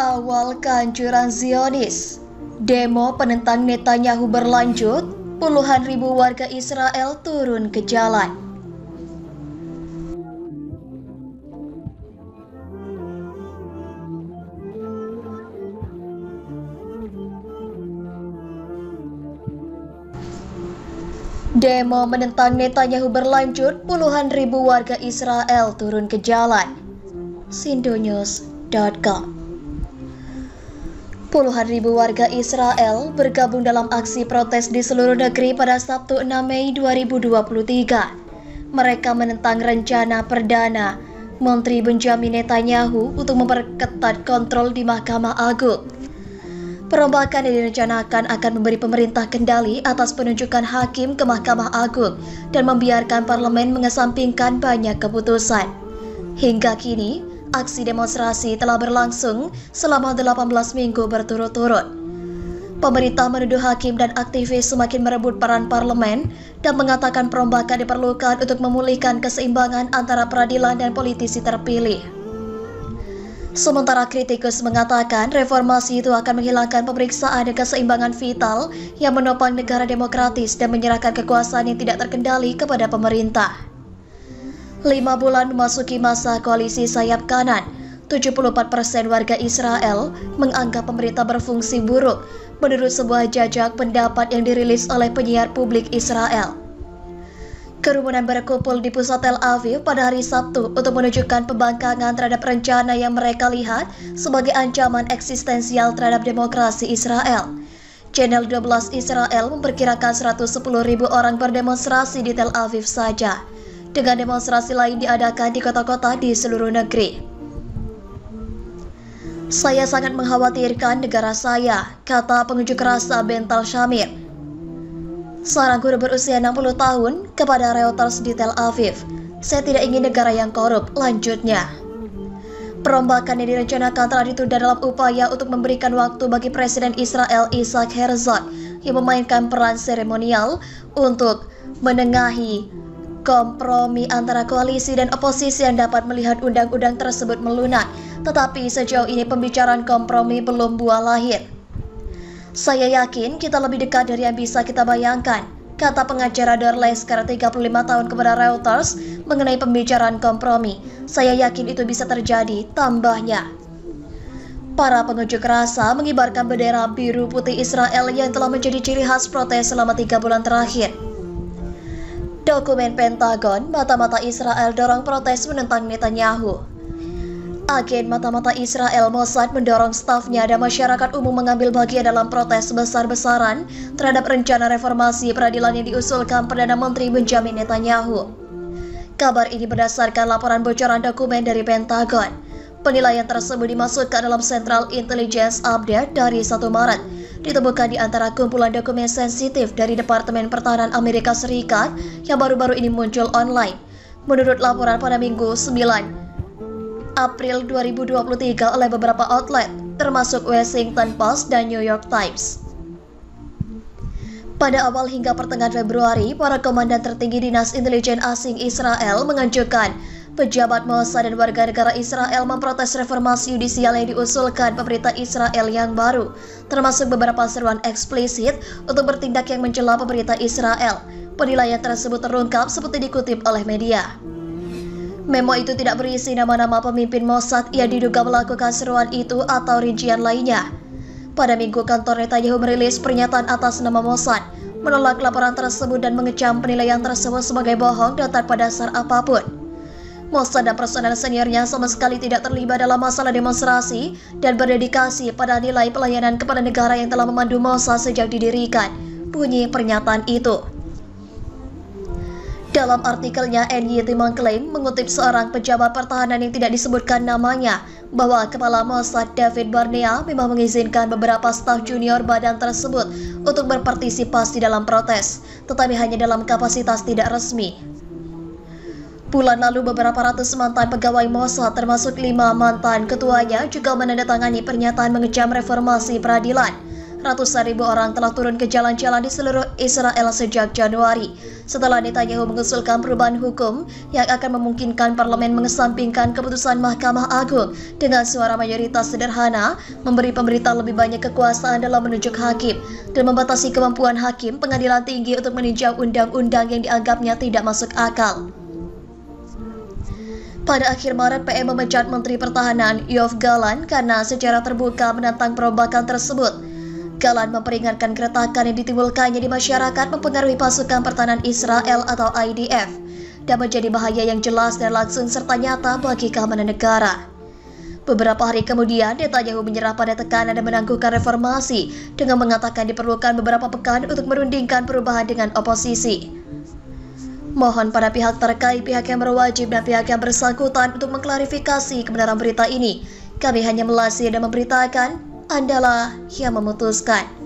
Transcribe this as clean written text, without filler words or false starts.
Awal kehancuran Zionis. Demo penentang Netanyahu berlanjut, puluhan ribu warga Israel turun ke jalan. Demo menentang Netanyahu berlanjut, puluhan ribu warga Israel turun ke jalan. Sindonews.com. Puluhan ribu warga Israel bergabung dalam aksi protes di seluruh negeri pada Sabtu 6 Mei 2023. Mereka menentang rencana Perdana Menteri Benjamin Netanyahu untuk memperketat kontrol di Mahkamah Agung. Perombakan yang direncanakan akan memberi pemerintah kendali atas penunjukan hakim ke Mahkamah Agung dan membiarkan parlemen mengesampingkan banyak keputusan. Hingga kini, aksi demonstrasi telah berlangsung selama 18 minggu berturut-turut. Pemerintah menuduh hakim dan aktivis semakin merebut peran parlemen dan mengatakan perombakan diperlukan untuk memulihkan keseimbangan antara peradilan dan politisi terpilih. Sementara kritikus mengatakan reformasi itu akan menghilangkan pemeriksaan dan keseimbangan vital yang menopang negara demokratis dan menyerahkan kekuasaan yang tidak terkendali kepada pemerintah. 5 bulan memasuki masa koalisi sayap kanan, 74% warga Israel menganggap pemerintah berfungsi buruk menurut sebuah jajak pendapat yang dirilis oleh penyiar publik Israel. Kerumunan berkumpul di pusat Tel Aviv pada hari Sabtu untuk menunjukkan pembangkangan terhadap rencana yang mereka lihat sebagai ancaman eksistensial terhadap demokrasi Israel. Channel 12 Israel memperkirakan 110.000 orang berdemonstrasi di Tel Aviv saja, dengan demonstrasi lain diadakan di kota-kota di seluruh negeri. Saya sangat mengkhawatirkan negara saya, kata pengunjuk rasa Bental Shamir, seorang guru berusia 60 tahun, kepada Reuters di Tel Aviv. Saya tidak ingin negara yang korup, lanjutnya. Perombakan yang direncanakan telah ditunda dalam upaya untuk memberikan waktu bagi Presiden Israel Isaac Herzog yang memainkan peran seremonial untuk menengahi kompromi antara koalisi dan oposisi yang dapat melihat undang-undang tersebut melunak, tetapi sejauh ini pembicaraan kompromi belum buah lahir. Saya yakin kita lebih dekat dari yang bisa kita bayangkan, kata pengacara Dorlesker 35 tahun kepada Reuters mengenai pembicaraan kompromi. Saya yakin itu bisa terjadi, tambahnya. Para pengunjuk rasa mengibarkan bendera biru putih Israel yang telah menjadi ciri khas protes selama 3 bulan terakhir. Dokumen Pentagon, mata-mata Israel dorong protes menentang Netanyahu. Agen mata-mata Israel Mossad mendorong stafnya dan masyarakat umum mengambil bagian dalam protes besar-besaran terhadap rencana reformasi peradilan yang diusulkan Perdana Menteri Benjamin Netanyahu. Kabar ini berdasarkan laporan bocoran dokumen dari Pentagon. Penilaian tersebut dimasukkan dalam Central Intelligence Update dari 1 Maret. Ditemukan di antara kumpulan dokumen sensitif dari Departemen Pertahanan Amerika Serikat yang baru-baru ini muncul online. Menurut laporan pada Minggu 9 April 2023 oleh beberapa outlet, termasuk Washington Post dan New York Times. Pada awal hingga pertengahan Februari, para komandan tertinggi Dinas Intelijen Asing Israel mengajukan pejabat Mossad dan warga negara Israel memprotes reformasi yudisial yang diusulkan pemerintah Israel yang baru, termasuk beberapa seruan eksplisit untuk bertindak yang mencela pemerintah Israel. Penilaian tersebut terungkap seperti dikutip oleh media. Memo itu tidak berisi nama-nama pemimpin Mossad yang diduga melakukan seruan itu atau rincian lainnya. Pada Minggu, kantor Netanyahu merilis pernyataan atas nama Mossad, menolak laporan tersebut dan mengecam penilaian tersebut sebagai bohong dan tanpa dasar apapun. Mossad dan personel seniornya sama sekali tidak terlibat dalam masalah demonstrasi dan berdedikasi pada nilai pelayanan kepada negara yang telah memandu Mossad sejak didirikan, bunyi pernyataan itu. Dalam artikelnya, NYT mengklaim mengutip seorang pejabat pertahanan yang tidak disebutkan namanya bahwa Kepala Mossad David Barnea memang mengizinkan beberapa staf junior badan tersebut untuk berpartisipasi dalam protes, tetapi hanya dalam kapasitas tidak resmi. Bulan lalu beberapa ratus mantan pegawai Mossad termasuk 5 mantan ketuanya juga menandatangani pernyataan mengecam reformasi peradilan. ratusan ribu orang telah turun ke jalan-jalan di seluruh Israel sejak Januari setelah Netanyahu mengusulkan perubahan hukum yang akan memungkinkan parlemen mengesampingkan keputusan Mahkamah Agung dengan suara mayoritas sederhana, memberi pemerintah lebih banyak kekuasaan dalam menunjuk hakim, dan membatasi kemampuan hakim pengadilan tinggi untuk meninjau undang-undang yang dianggapnya tidak masuk akal. Pada akhir Maret, PM memecat Menteri Pertahanan Yoav Gallant karena secara terbuka menentang perombakan tersebut. Gallant memperingatkan keretakan yang ditimbulkannya di masyarakat mempengaruhi pasukan pertahanan Israel atau IDF dan menjadi bahaya yang jelas dan langsung serta nyata bagi keamanan negara. Beberapa hari kemudian, Netanyahu menyerah pada tekanan dan menangguhkan reformasi dengan mengatakan diperlukan beberapa pekan untuk merundingkan perubahan dengan oposisi. Mohon pada pihak terkait, pihak yang berwajib dan pihak yang bersangkutan untuk mengklarifikasi kebenaran berita ini. Kami hanya melasih dan memberitakan, Andalah yang memutuskan.